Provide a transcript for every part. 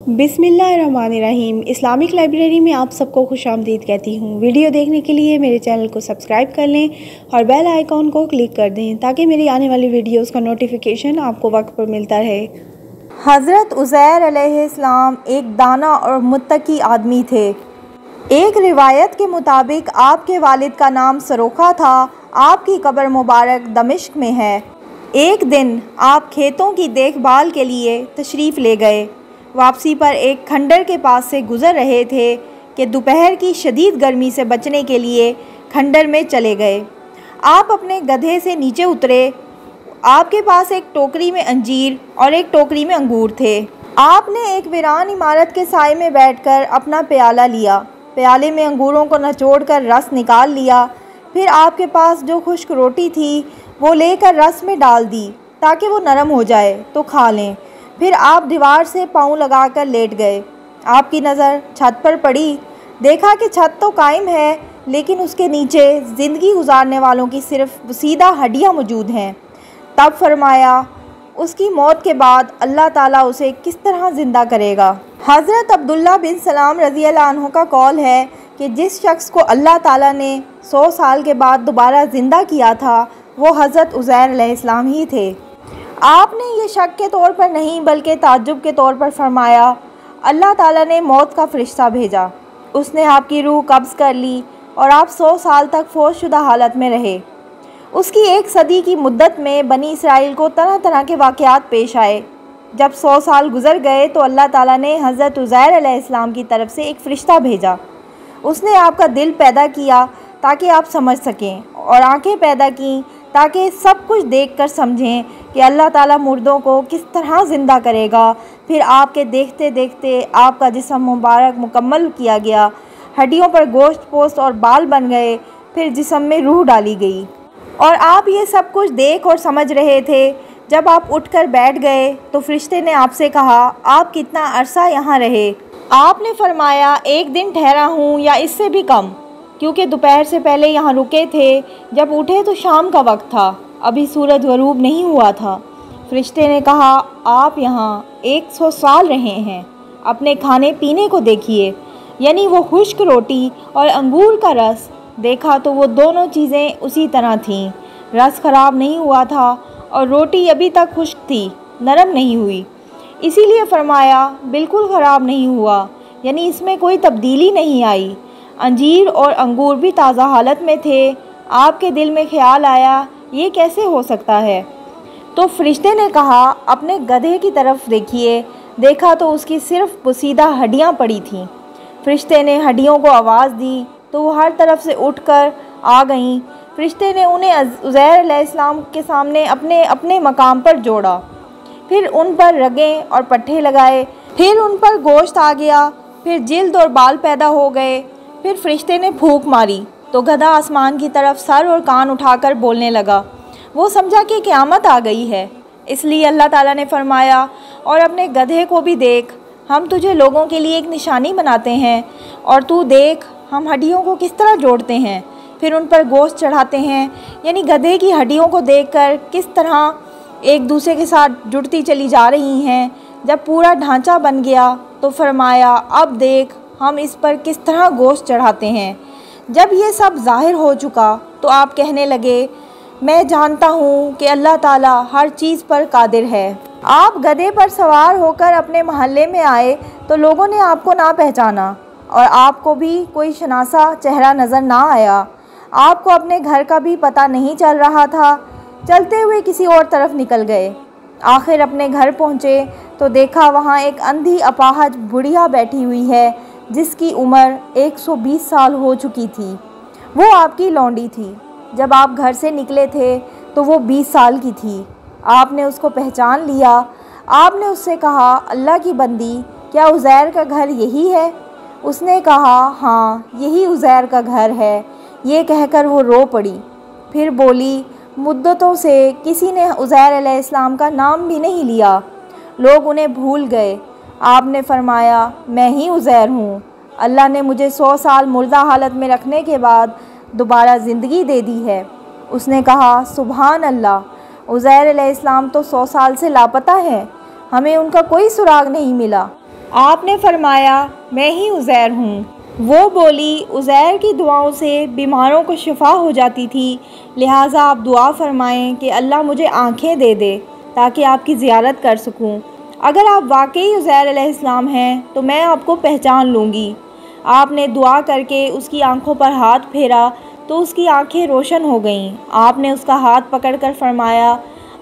बिस्मिल्लाहिर्रहमानिर्रहीम। Islamic library में आप सबको खुशामदीद कहती हूँ। वीडियो देखने के लिए मेरे चैनल को सब्सक्राइब कर लें और बेल आइकॉन को क्लिक कर दें ताकि मेरी आने वाली वीडियोस का नोटिफिकेशन आपको वक्त पर मिलता रहे। हज़रत उज़ैर अलैहिस्सलाम एक दाना और मुत्तकी आदमी थे। एक रिवायत के मुताबिक आपके वालिद का नाम सरोखा था। आपकी कब्र मुबारक दमिश्क में है। एक दिन आप खेतों की देखभाल के लिए तशरीफ़ ले गए। वापसी पर एक खंडर के पास से गुज़र रहे थे कि दोपहर की शदीद गर्मी से बचने के लिए खंडर में चले गए। आप अपने गधे से नीचे उतरे। आपके पास एक टोकरी में अंजीर और एक टोकरी में अंगूर थे। आपने एक वीरान इमारत के साए में बैठकर अपना प्याला लिया। प्याले में अंगूरों को निचोड़कर रस निकाल लिया। फिर आपके पास जो खुश्क रोटी थी वो लेकर रस में डाल दी ताकि वो नरम हो जाए तो खा लें। फिर आप दीवार से पाँव लगाकर लेट गए। आपकी नज़र छत पर पड़ी। देखा कि छत तो कायम है लेकिन उसके नीचे ज़िंदगी गुजारने वालों की सिर्फ सीधा हड्डियाँ मौजूद हैं। तब फरमाया उसकी मौत के बाद अल्लाह ताला उसे किस तरह ज़िंदा करेगा। हज़रत अब्दुल्ला बिन सलाम रज़ियल्लाहु अन्हु का कौल है कि जिस शख्स को अल्लाह ताला ने 100 साल के बाद दोबारा ज़िंदा किया था वो हज़रत उज़ैर अलैहिस्सलाम ही थे। आपने ये शक के तौर पर नहीं बल्कि ताज्जुब के तौर पर फरमाया, अल्लाह ताला ने मौत का फ़रिश्ता भेजा। उसने आपकी रूह कब्ज़ कर ली और आप 100 साल तक फौशशुदा हालत में रहे। उसकी 1 सदी की मुद्दत में बनी इसराइल को तरह तरह के वाक़यात पेश आए। जब 100 साल गुज़र गए तो अल्लाह ताला ने हज़रत उज़ैर अलैहिस्सलाम की तरफ से एक फ़रिश्ता भेजा। उसने आपका दिल पैदा किया ताकि आप समझ सकें और आँखें पैदा की ताकि सब कुछ देखकर समझें कि अल्लाह ताला मुर्दों को किस तरह ज़िंदा करेगा। फिर आपके देखते देखते आपका जिस्म मुबारक मुकम्मल किया गया। हड्डियों पर गोश्त पोस्ट और बाल बन गए। फिर जिस्म में रूह डाली गई और आप ये सब कुछ देख और समझ रहे थे। जब आप उठकर बैठ गए तो फरिश्ते ने आपसे कहा, आप कितना अरसा यहाँ रहे? आपने फरमाया, 1 दिन ठहरा हूँ या इससे भी कम, क्योंकि दोपहर से पहले यहाँ रुके थे। जब उठे तो शाम का वक्त था, अभी सूरज गरूब नहीं हुआ था। फरिश्ते ने कहा, आप यहाँ 100 साल रहे हैं। अपने खाने पीने को देखिए, यानी वो खुश्क रोटी और अंगूर का रस। देखा तो वो दोनों चीज़ें उसी तरह थीं। रस ख़राब नहीं हुआ था और रोटी अभी तक खुश्क थी, नरम नहीं हुई। इसीलिए फरमाया बिल्कुल ख़राब नहीं हुआ, यानी इसमें कोई तब्दीली नहीं आई। अंजीर और अंगूर भी ताज़ा हालत में थे। आपके दिल में ख्याल आया, ये कैसे हो सकता है? तो फरिश्ते ने कहा, अपने गधे की तरफ देखिए। देखा तो उसकी सिर्फ पोसीदा हड्डियाँ पड़ी थीं। फरिश्ते ने हड्डियों को आवाज़ दी तो वो हर तरफ से उठकर आ गईं। फरिश्ते ने उन्हें उज़ैर अलैहिस्सलाम के सामने अपने अपने मकाम पर जोड़ा। फिर उन पर रगें और पट्टे लगाए। फिर उन पर गोश्त आ गया। फिर जिल्द और बाल पैदा हो गए। फिर फरिश्ते ने फूंक मारी तो गधा आसमान की तरफ सर और कान उठाकर बोलने लगा। वो समझा कि क़यामत आ गई है। इसलिए अल्लाह ताला ने फरमाया, और अपने गधे को भी देख, हम तुझे लोगों के लिए एक निशानी बनाते हैं और तू देख हम हड्डियों को किस तरह जोड़ते हैं, फिर उन पर गोश्त चढ़ाते हैं। यानी गधे की हड्डियों को देखकर किस तरह एक दूसरे के साथ जुड़ती चली जा रही हैं। जब पूरा ढांचा बन गया तो फरमाया, अब देख हम इस पर किस तरह गोश्त चढ़ाते हैं। जब ये सब ज़ाहिर हो चुका तो आप कहने लगे, मैं जानता हूँ कि अल्लाह ताला हर चीज़ पर कादिर है। आप गधे पर सवार होकर अपने महल्ले में आए तो लोगों ने आपको ना पहचाना और आपको भी कोई शनासा चेहरा नज़र ना आया। आपको अपने घर का भी पता नहीं चल रहा था। चलते हुए किसी और तरफ निकल गए। आखिर अपने घर पहुँचे तो देखा वहाँ एक अंधी अपाहज बुढ़िया बैठी हुई है जिसकी उम्र 120 साल हो चुकी थी। वो आपकी लौंडी थी। जब आप घर से निकले थे तो वो 20 साल की थी। आपने उसको पहचान लिया। आपने उससे कहा, अल्लाह की बंदी, क्या उज़ैर का घर यही है? उसने कहा, हाँ यही उज़ैर का घर है। ये कहकर वो रो पड़ी। फिर बोली, मुद्दतों से किसी ने उज़ैर अलैहिस्सलाम का नाम भी नहीं लिया। लोग उन्हें भूल गए। आपने फरमाया, मैं ही उज़ैर हूँ। अल्लाह ने मुझे 100 साल मुर्दा हालत में रखने के बाद दोबारा ज़िंदगी दे दी है। उसने कहा, सुभान अल्लाह, उज़ैर अलैहिस्सलाम तो 100 साल से लापता है। हमें उनका कोई सुराग नहीं मिला। आपने फरमाया मैं ही उज़ैर हूँ। वो बोली, उज़ैर की दुआओं से बीमारों को शिफा हो जाती थी, लिहाजा आप दुआ फरमाएं कि अल्लाह मुझे आँखें दे दे ताकि आपकी ज़ियारत कर सकूं। अगर आप वाकई उज़ैर अलैहिस्सलाम हैं तो मैं आपको पहचान लूँगी। आपने दुआ करके उसकी आंखों पर हाथ फेरा तो उसकी आंखें रोशन हो गईं। आपने उसका हाथ पकड़कर फरमाया,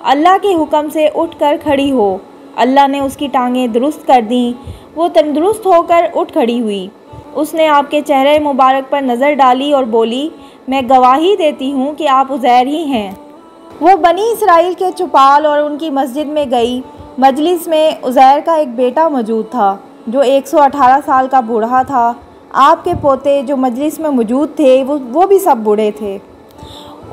अल्लाह के हुक्म से उठकर खड़ी हो। अल्लाह ने उसकी टांगें दुरुस्त कर दीं। वो तंदुरुस्त होकर उठ खड़ी हुई। उसने आपके चेहरे मुबारक पर नज़र डाली और बोली, मैं गवाही देती हूँ कि आप उज़ैर ही हैं। वो बनी इसराइल के चुपाल और उनकी मस्जिद में गई। मजलिस में उज़ैर का एक बेटा मौजूद था जो 118 साल का बूढ़ा था। आपके पोते जो मजलिस में मौजूद थे वो भी सब बूढ़े थे।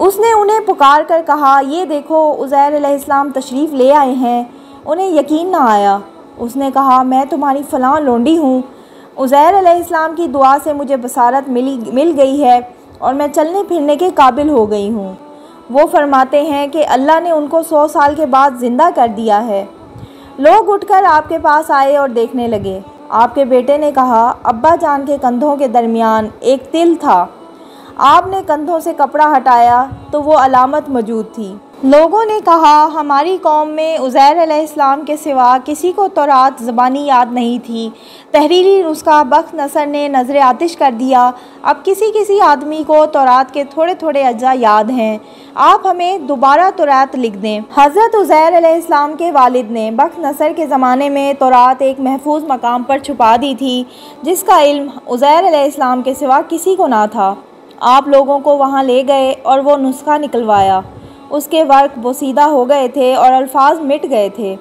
उसने उन्हें पुकार कर कहा, ये देखो उज़ैर अलैहिस्सलाम तशरीफ़ ले आए हैं। उन्हें यकीन ना आया। उसने कहा, मैं तुम्हारी फ़लाँ लोंडी हूँ। उज़ैर अलैहिस्सलाम की दुआ से मुझे बसारत मिल गई है और मैं चलने फिरने के काबिल हो गई हूँ। वो फरमाते हैं कि अल्लाह ने उनको 100 साल के बाद ज़िंदा कर दिया है। लोग उठकर आपके पास आए और देखने लगे। आपके बेटे ने कहा, अब्बा जान के कंधों के दरमियान एक तिल था। आपने कंधों से कपड़ा हटाया तो वो अलामत मौजूद थी। लोगों ने कहा, हमारी कौम में उज़ैर अलैहिस्सलाम के सिवा किसी को तौरात ज़बानी याद नहीं थी। तहरीरी नुस्खा बख्त नसर ने नज़र आतिश कर दिया। अब किसी किसी आदमी को तौरात के थोड़े थोड़े अज्जा याद हैं। आप हमें दोबारा तौरात लिख दें। हज़रत उज़ैर अलैहिस्सलाम के वालिद ने बख्त नसर के ज़माने में तौरात एक महफूज मकाम पर छुपा दी थी जिसका इल्म उज़ैर अलैहिस्सलाम के सिवा किसी को ना था। आप लोगों को वहाँ ले गए और वो नुस्खा निकलवाया। उसके वर्क बोसीदा हो गए थे और अल्फाज मिट गए थे।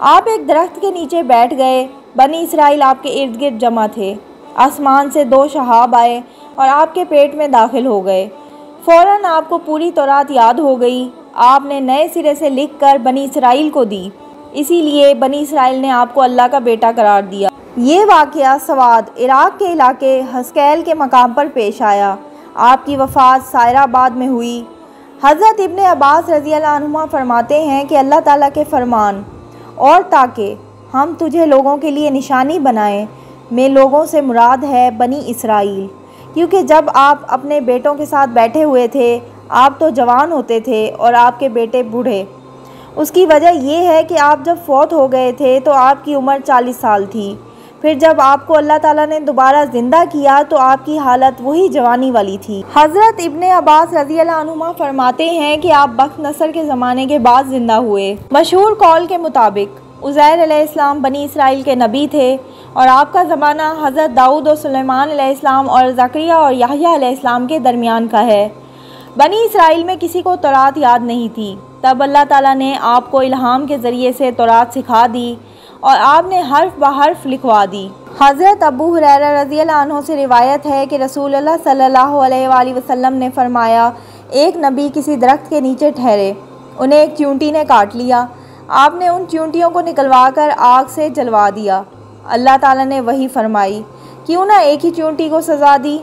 आप एक दरख्त के नीचे बैठ गए। बनी इसराइल आपके इर्द गिर्द जमा थे। आसमान से 2 शहाब आए और आपके पेट में दाखिल हो गए। फ़ौरन आपको पूरी तौरात याद हो गई। आपने नए सिरे से लिख कर बनी इसराइल को दी। इसीलिए बनी इसराइल ने आपको अल्लाह का बेटा करार दिया। ये वाक़या सवाद इराक़ के इलाके हस्कैल के मकाम पर पेश आया। आपकी वफ़ात सायराबाद में हुई। हज़रत इब्ने अब्बास रज़ियल्लाहु अन्हुमा फरमाते हैं कि अल्लाह ताला के फरमान, और ताकि हम तुझे लोगों के लिए निशानी बनाएं, में लोगों से मुराद है बनी इसराइल, क्योंकि जब आप अपने बेटों के साथ बैठे हुए थे आप तो जवान होते थे और आपके बेटे बूढ़े। उसकी वजह यह है कि आप जब फौत हो गए थे तो आपकी उम्र 40 साल थी। फिर जब आपको अल्लाह ताला ने दोबारा ज़िंदा किया तो आपकी हालत वही जवानी वाली थी। हज़रत इब्ने अब्बास रज़ियल्लाहु अन्हुमा फरमाते हैं कि आप बख्त नसर के ज़माने के बाद ज़िंदा हुए। मशहूर कौल के मुताबिक उज़ैर अलैहिस्सलाम बनी इसराइल के नबी थे और आपका ज़माना हज़रत दाऊद और सुलेमान अलैहिस्सलाम और ज़करिया और याहया अलैहिस्सलाम के दरमियान का है। बनी इसराइल में किसी को तौरात याद नहीं थी। तब अल्लाह ताला ने आपको इल्हाम के ज़रिए से तौरात सिखा दी और आपने हर्फ ब हर्फ लिखवा दी। हज़रत अबू हुरैरा रज़ियल्लाहु अन्हु से रिवायत है कि रसूलुल्लाह सल्लल्लाहु अलैहि वसल्लम ने फरमाया, एक नबी किसी दरख्त के नीचे ठहरे। उन्हें एक चींटी ने काट लिया। आपने उन चींटियों को निकलवा कर आग से जलवा दिया। अल्लाह ताला ने वही फरमाई, क्यों ना एक ही चींटी को सज़ा दी।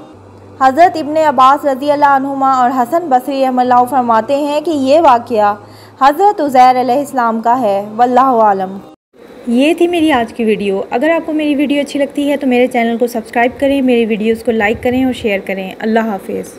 हज़रत इब्ने अब्बास रज़ियल्लाहु अन्हुमा और हसन बसरी रहमतुल्लाह फरमाते हैं कि ये वाक़या हज़रत उज़ैर अलैहिस्सलाम का है। वल्लाहु आलम। ये थी मेरी आज की वीडियो। अगर आपको मेरी वीडियो अच्छी लगती है तो मेरे चैनल को सब्सक्राइब करें, मेरी वीडियोस को लाइक करें और शेयर करें। अल्लाह हाफ़िज़।